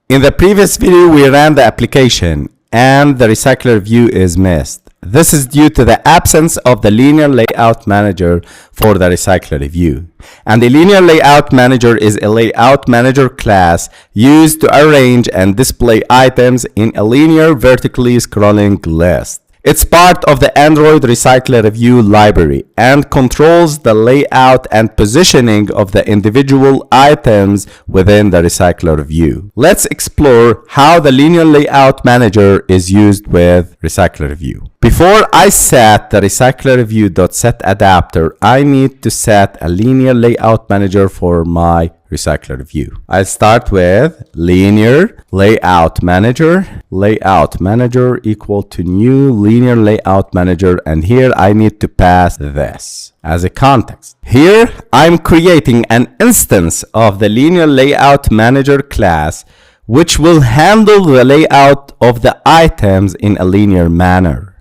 In the previous video, we ran the application and the Recycler view is missed. This is due to the absence of the Linear Layout Manager for the Recycler view. And the Linear Layout Manager is a Layout Manager class used to arrange and display items in a linear vertically scrolling list. It's part of the Android RecyclerView library and controls the layout and positioning of the individual items within the RecyclerView. Let's explore how the Linear Layout Manager is used with RecyclerView. Before I set the RecyclerView.set adapter, I need to set a Linear Layout Manager for my RecyclerView. I'll start with Linear Layout Manager, Layout Manager equal to new Linear Layout Manager, and here I need to pass this as a context. Here I'm creating an instance of the Linear Layout Manager class which will handle the layout of the items in a linear manner.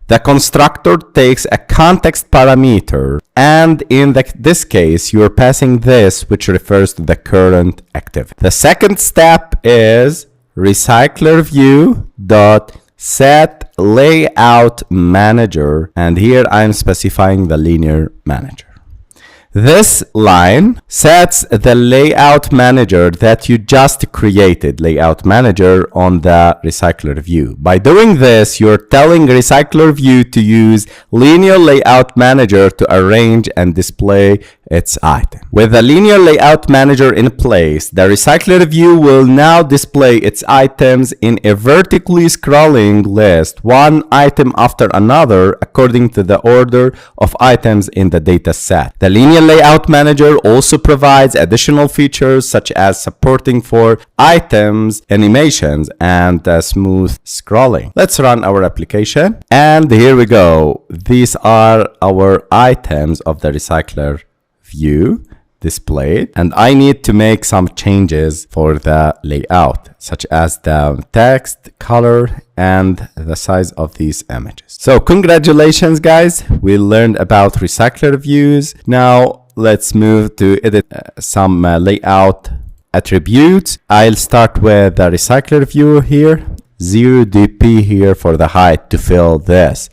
The constructor takes a context parameter, and in this case, you're passing this, which refers to the current activity. The second step is RecyclerView.setLayoutManager, and here I'm specifying the linear manager. This line sets the layout manager that you just created, layout manager, on the RecyclerView. By doing this, you're telling RecyclerView to use linear layout manager to arrange and display its item. With the linear layout manager in place, the RecyclerView will now display its items in a vertically scrolling list, one item after another, according to the order of items in the data set. The linear layout manager also provides additional features such as supporting for items, animations, and smooth scrolling. Let's run our application, and here we go. These are our items of the RecyclerView displayed, and I need to make some changes for the layout, such as the text, color, and the size of these images. So congratulations guys, we learned about Recycler views. Now let's move to edit some layout attributes. I'll start with the Recycler view here, 0dp here for the height to fill this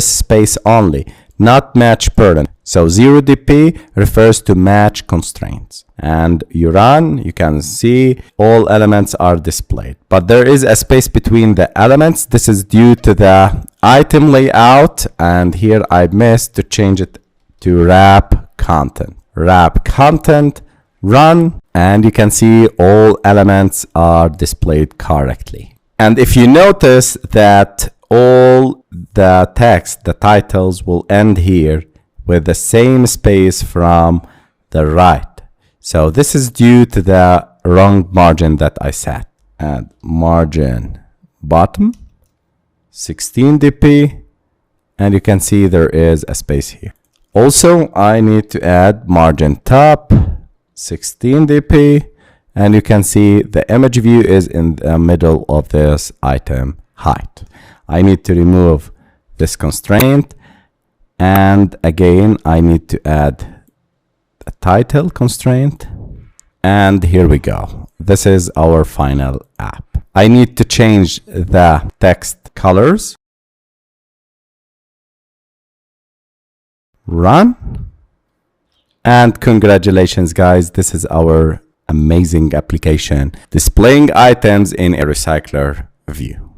space only, not match parent. So 0dp refers to match constraints, and you run, you can see all elements are displayed, but there is a space between the elements. This is due to the item layout, and here I missed to change it to wrap content. Wrap content, run, and you can see all elements are displayed correctly. And if you notice that all the text, the titles will end here with the same space from the right. So this is due to the wrong margin that I set. And margin bottom 16dp, and you can see there is a space here. Also, I need to add margin top 16dp, and you can see the image view is in the middle of this item height. I need to remove this constraint, and again I need to add a title constraint, and here we go. This is our final app. I need to change the text colors. Run, and congratulations guys, this is our amazing application displaying items in a Recycler view.